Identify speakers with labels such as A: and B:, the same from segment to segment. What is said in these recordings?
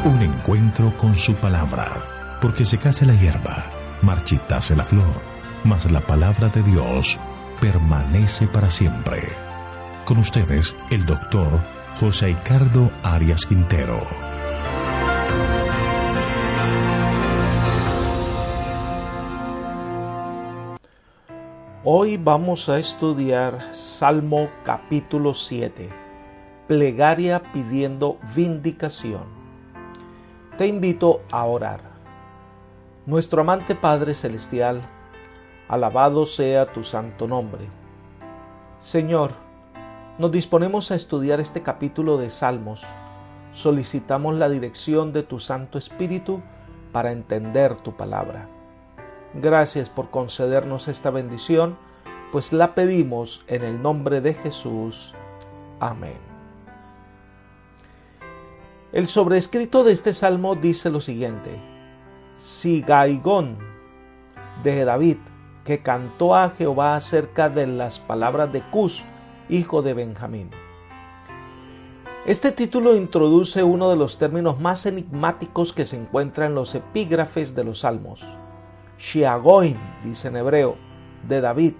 A: Un encuentro con su palabra, porque secase la hierba, marchitase la flor, mas la palabra de Dios permanece para siempre. Con ustedes, el doctor José Ricardo Arias Quintero.
B: Hoy vamos a estudiar Salmo capítulo 7, plegaria pidiendo vindicación. Te invito a orar. Nuestro amante Padre Celestial, alabado sea tu santo nombre. Señor, nos disponemos a estudiar este capítulo de Salmos. Solicitamos la dirección de tu Santo Espíritu para entender tu palabra. Gracias por concedernos esta bendición, pues la pedimos en el nombre de Jesús. Amén. El sobrescrito de este salmo dice lo siguiente: Sigaigón de David, que cantó a Jehová acerca de las palabras de Cus, hijo de Benjamín. Este título introduce uno de los términos más enigmáticos que se encuentra en los epígrafes de los salmos. Shiagoin, dice en hebreo, de David.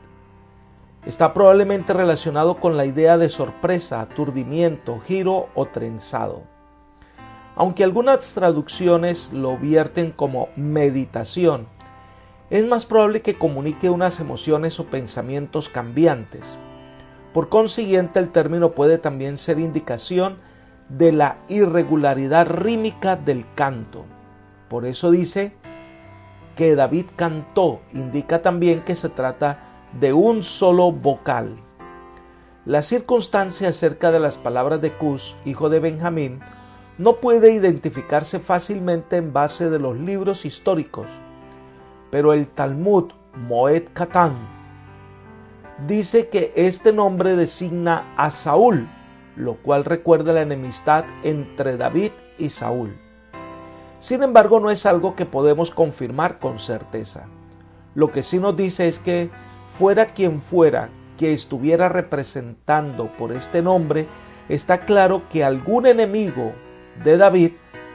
B: Está probablemente relacionado con la idea de sorpresa, aturdimiento, giro o trenzado. Aunque algunas traducciones lo vierten como meditación, es más probable que comunique unas emociones o pensamientos cambiantes. Por consiguiente, el término puede también ser indicación de la irregularidad rítmica del canto. Por eso dice que David cantó, indica también que se trata de un solo vocal. La circunstancia acerca de las palabras de Cus, hijo de Benjamín, no puede identificarse fácilmente en base de los libros históricos, pero el Talmud Moed Katan dice que este nombre designa a Saúl, lo cual recuerda la enemistad entre David y Saúl. Sin embargo, no es algo que podemos confirmar con certeza. Lo que sí nos dice es que fuera quien fuera que estuviera representando por este nombre, está claro que algún enemigo de David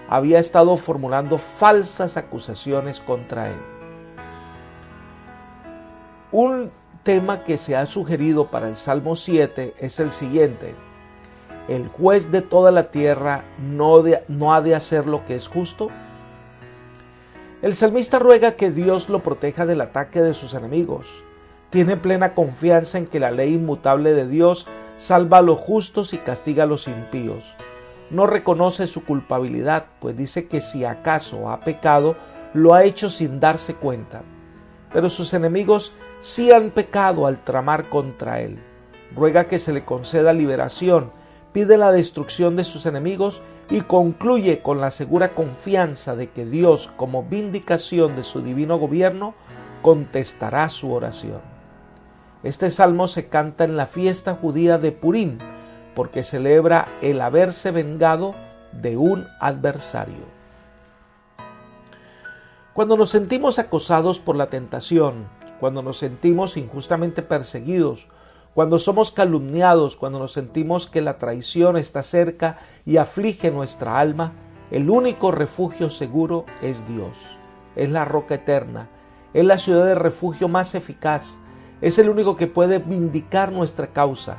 B: había estado formulando falsas acusaciones contra él. Un tema que se ha sugerido para el Salmo 7 es el siguiente: ¿el juez de toda la tierra no ha de hacer lo que es justo? El salmista ruega que Dios lo proteja del ataque de sus enemigos. Tiene plena confianza en que la ley inmutable de Dios salva a los justos y castiga a los impíos. No reconoce su culpabilidad, pues dice que si acaso ha pecado, lo ha hecho sin darse cuenta. Pero sus enemigos sí han pecado al tramar contra él. Ruega que se le conceda liberación, pide la destrucción de sus enemigos y concluye con la segura confianza de que Dios, como vindicación de su divino gobierno, contestará su oración. Este salmo se canta en la fiesta judía de Purim, porque celebra el haberse vengado de un adversario. Cuando nos sentimos acosados por la tentación, cuando nos sentimos injustamente perseguidos, cuando somos calumniados, cuando nos sentimos que la traición está cerca y aflige nuestra alma, el único refugio seguro es Dios. Es la roca eterna, es la ciudad de refugio más eficaz, es el único que puede vindicar nuestra causa.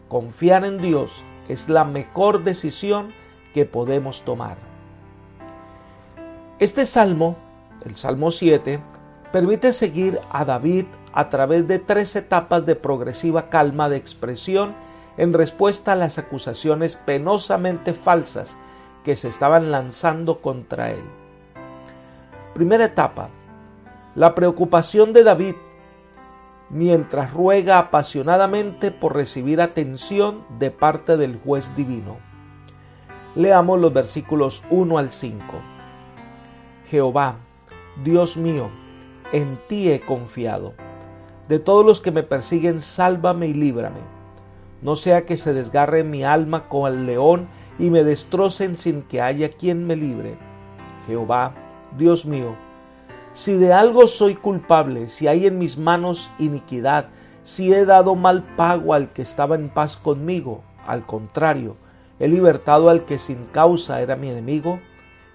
B: Confiar en Dios es la mejor decisión que podemos tomar. Este salmo, el Salmo 7, permite seguir a David a través de 3 etapas de progresiva calma de expresión en respuesta a las acusaciones penosamente falsas que se estaban lanzando contra él. Primera etapa: la preocupación de David mientras ruega apasionadamente por recibir atención de parte del juez divino. Leamos los versículos 1 al 5. Jehová, Dios mío, en ti he confiado. De todos los que me persiguen, sálvame y líbrame. No sea que se desgarre mi alma como el león y me destrocen sin que haya quien me libre. Jehová, Dios mío, si de algo soy culpable, si hay en mis manos iniquidad, si he dado mal pago al que estaba en paz conmigo, al contrario, he libertado al que sin causa era mi enemigo,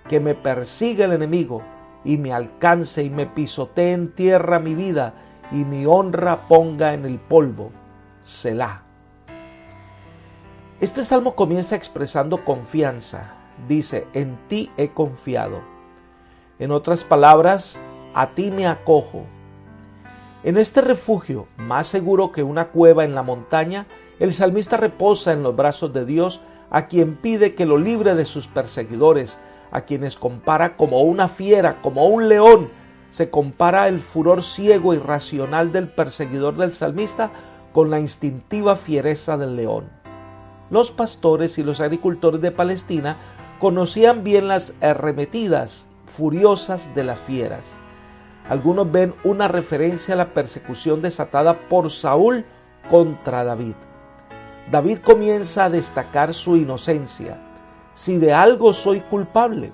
B: que me persiga el enemigo y me alcance y me pisotee en tierra mi vida y mi honra ponga en el polvo. Selah. Este salmo comienza expresando confianza. Dice, en ti he confiado. En otras palabras, a ti me acojo. En este refugio, más seguro que una cueva en la montaña, el salmista reposa en los brazos de Dios, a quien pide que lo libre de sus perseguidores, a quienes compara como una fiera, como un león. Se compara el furor ciego e irracional del perseguidor del salmista con la instintiva fiereza del león. Los pastores y los agricultores de Palestina conocían bien las arremetidas furiosas de las fieras. Algunos ven una referencia a la persecución desatada por Saúl contra David. David comienza a destacar su inocencia. Si de algo soy culpable.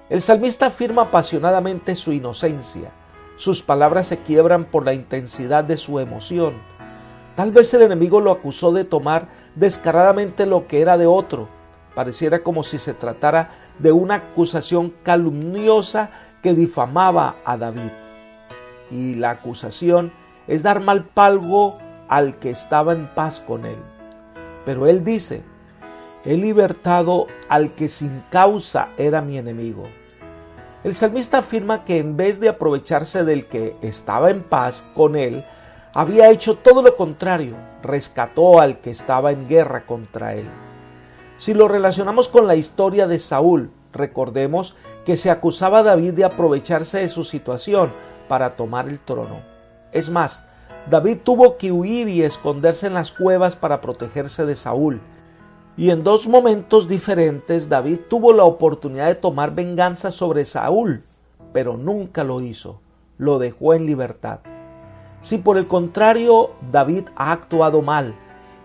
B: El salmista afirma apasionadamente su inocencia. Sus palabras se quiebran por la intensidad de su emoción. Tal vez el enemigo lo acusó de tomar descaradamente lo que era de otro. Pareciera como si se tratara de una acusación calumniosa que difamaba a David. Y la acusación es dar mal pago al que estaba en paz con él. Pero él dice, he libertado al que sin causa era mi enemigo. El salmista afirma que en vez de aprovecharse del que estaba en paz con él, había hecho todo lo contrario, rescató al que estaba en guerra contra él. Si lo relacionamos con la historia de Saúl, recordemos que se acusaba a David de aprovecharse de su situación para tomar el trono. Es más, David tuvo que huir y esconderse en las cuevas para protegerse de Saúl. Y en dos momentos diferentes David tuvo la oportunidad de tomar venganza sobre Saúl, pero nunca lo hizo, lo dejó en libertad. Si por el contrario David ha actuado mal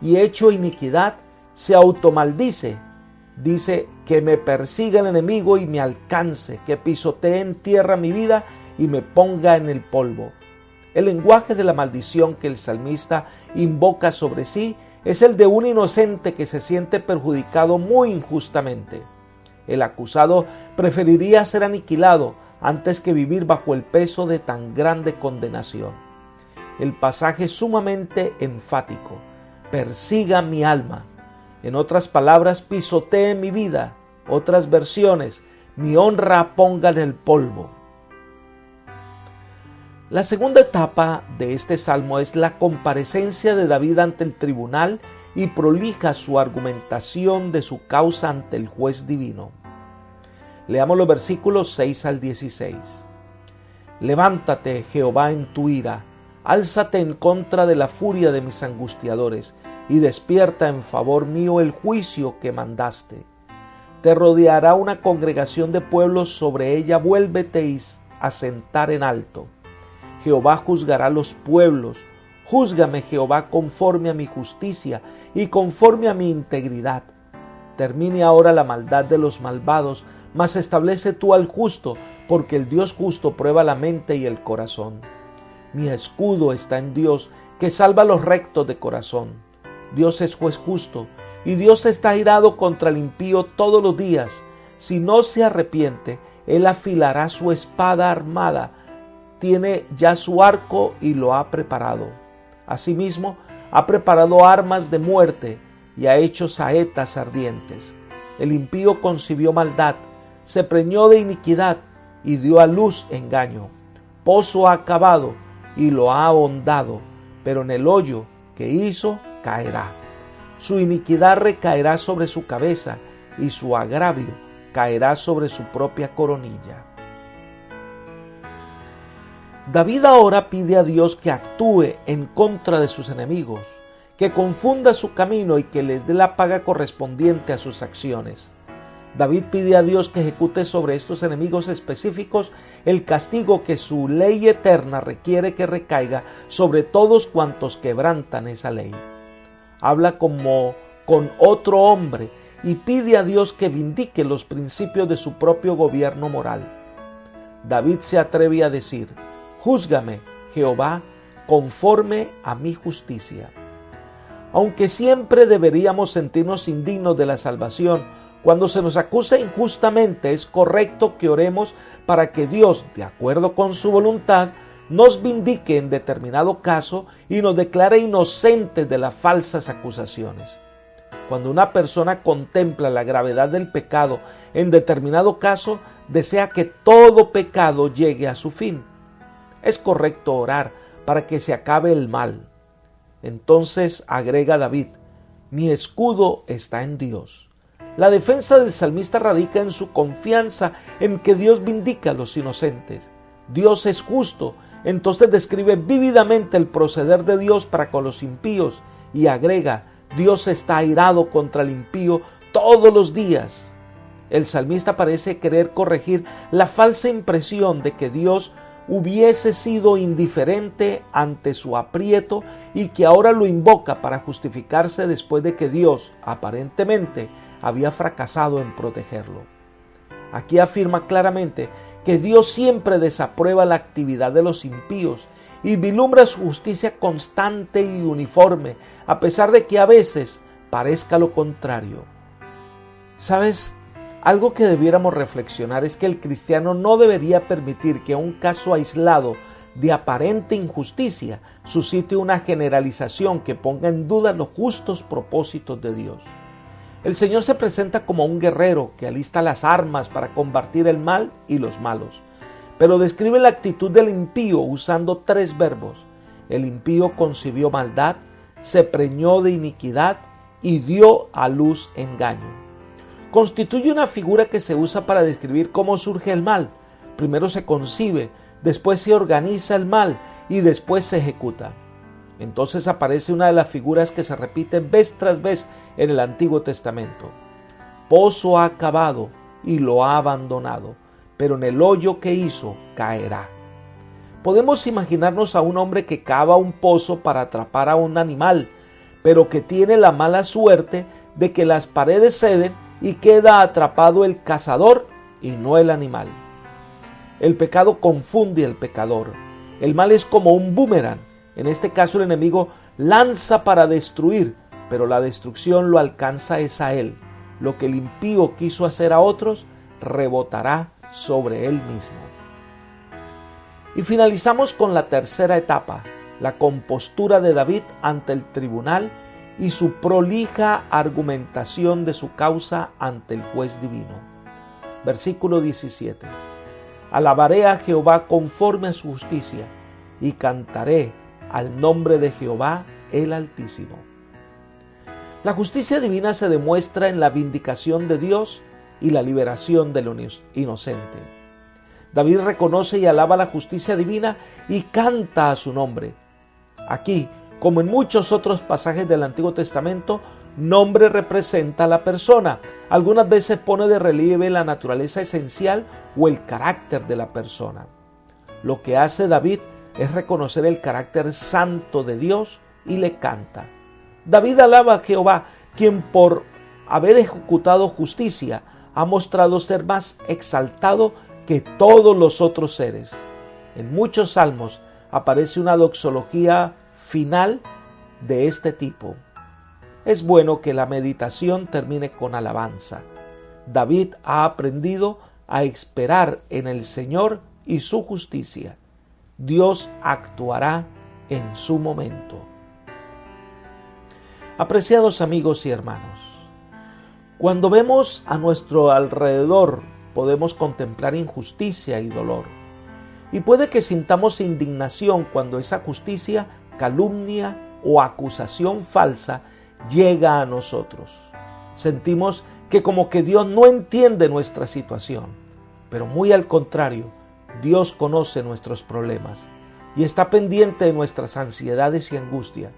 B: y hecho iniquidad, se automaldice. Dice que me persiga el enemigo y me alcance, que pisotee en tierra mi vida y me ponga en el polvo. El lenguaje de la maldición que el salmista invoca sobre sí es el de un inocente que se siente perjudicado muy injustamente. El acusado preferiría ser aniquilado antes que vivir bajo el peso de tan grande condenación. El pasaje es sumamente enfático. Persiga mi alma. En otras palabras, pisotee mi vida. Otras versiones, mi honra ponga en el polvo. La segunda etapa de este salmo es la comparecencia de David ante el tribunal y prolija su argumentación de su causa ante el juez divino. Leamos los versículos 6 al 16. Levántate, Jehová, en tu ira, álzate en contra de la furia de mis angustiadores, y despierta en favor mío el juicio que mandaste. Te rodeará una congregación de pueblos, sobre ella vuélvete a sentar en alto. Jehová juzgará los pueblos. Júzgame, Jehová, conforme a mi justicia y conforme a mi integridad. Termine ahora la maldad de los malvados, mas establece tú al justo, porque el Dios justo prueba la mente y el corazón. Mi escudo está en Dios, que salva a los rectos de corazón. Dios es juez justo, y Dios está airado contra el impío todos los días. Si no se arrepiente, Él afilará su espada armada, tiene ya su arco y lo ha preparado. Asimismo, ha preparado armas de muerte y ha hecho saetas ardientes. El impío concibió maldad, se preñó de iniquidad y dio a luz engaño. Pozo ha cavado y lo ha ahondado, pero en el hoyo que hizo caerá. Su iniquidad recaerá sobre su cabeza y su agravio caerá sobre su propia coronilla. David ahora pide a Dios que actúe en contra de sus enemigos, que confunda su camino y que les dé la paga correspondiente a sus acciones. David pide a Dios que ejecute sobre estos enemigos específicos el castigo que su ley eterna requiere que recaiga sobre todos cuantos quebrantan esa ley. Habla como con otro hombre y pide a Dios que vindique los principios de su propio gobierno moral. David se atreve a decir: júzgame, Jehová, conforme a mi justicia. Aunque siempre deberíamos sentirnos indignos de la salvación, Cuando se nos acusa injustamente, es correcto que oremos para que Dios, de acuerdo con su voluntad, nos vindique en determinado caso y nos declare inocentes de las falsas acusaciones. Cuando una persona contempla la gravedad del pecado en determinado caso, desea que todo pecado llegue a su fin. Es correcto orar para que se acabe el mal. Entonces agrega David: mi escudo está en Dios. La defensa del salmista radica en su confianza en que Dios vindica a los inocentes. Dios es justo, entonces describe vívidamente el proceder de Dios para con los impíos y agrega: Dios está airado contra el impío todos los días. El salmista parece querer corregir la falsa impresión de que Dios hubiese sido indiferente ante su aprieto y que ahora lo invoca para justificarse después de que Dios, aparentemente, había fracasado en protegerlo. Aquí afirma claramente que Dios siempre desaprueba la actividad de los impíos y vislumbra su justicia constante y uniforme, a pesar de que a veces parezca lo contrario. ¿Sabes? Algo que debiéramos reflexionar es que el cristiano no debería permitir que un caso aislado de aparente injusticia suscite una generalización que ponga en duda los justos propósitos de Dios. El Señor se presenta como un guerrero que alista las armas para combatir el mal y los malos, pero describe la actitud del impío usando 3 verbos. El impío concibió maldad, se preñó de iniquidad y dio a luz engaño. Constituye una figura que se usa para describir cómo surge el mal. Primero se concibe, después se organiza el mal y después se ejecuta. Entonces aparece una de las figuras que se repite vez tras vez en el Antiguo Testamento. Pozo ha cavado y lo ha abandonado, pero en el hoyo que hizo caerá. Podemos imaginarnos a un hombre que cava un pozo para atrapar a un animal, pero que tiene la mala suerte de que las paredes ceden y queda atrapado el cazador y no el animal. El pecado confunde al pecador. El mal es como un boomerang. En este caso el enemigo lanza para destruir, pero la destrucción lo alcanza es a él. Lo que el impío quiso hacer a otros, rebotará sobre él mismo. Y finalizamos con la tercera etapa, la compostura de David ante el tribunal y su prolija argumentación de su causa ante el juez divino. Versículo 17. Alabaré a Jehová conforme a su justicia y cantaré al nombre de Jehová el Altísimo. La justicia divina se demuestra en la vindicación de Dios y la liberación del inocente. David reconoce y alaba la justicia divina y canta a su nombre. Aquí, como en muchos otros pasajes del Antiguo Testamento, nombre representa a la persona. Algunas veces pone de relieve la naturaleza esencial o el carácter de la persona. Lo que hace David es reconocer el carácter santo de Dios y le canta. David alaba a Jehová, quien por haber ejecutado justicia ha mostrado ser más exaltado que todos los otros seres. En muchos salmos aparece una doxología final de este tipo. Es bueno que la meditación termine con alabanza. David ha aprendido a esperar en el Señor y su justicia. Dios actuará en su momento. Apreciados amigos y hermanos, cuando vemos a nuestro alrededor podemos contemplar injusticia y dolor. Y puede que sintamos indignación cuando esa justicia, calumnia o acusación falsa llega a nosotros. Sentimos que como que Dios no entiende nuestra situación, pero muy al contrario, Dios conoce nuestros problemas y está pendiente de nuestras ansiedades y angustia.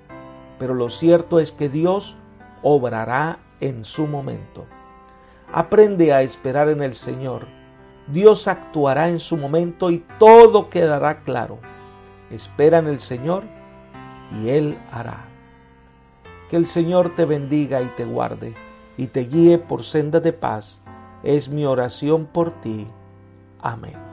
B: Pero lo cierto es que Dios obrará en su momento. Aprende a esperar en el Señor. Dios actuará en su momento y todo quedará claro. Espera en el Señor y Él hará. Que el Señor te bendiga y te guarde y te guíe por sendas de paz. Es mi oración por ti. Amén.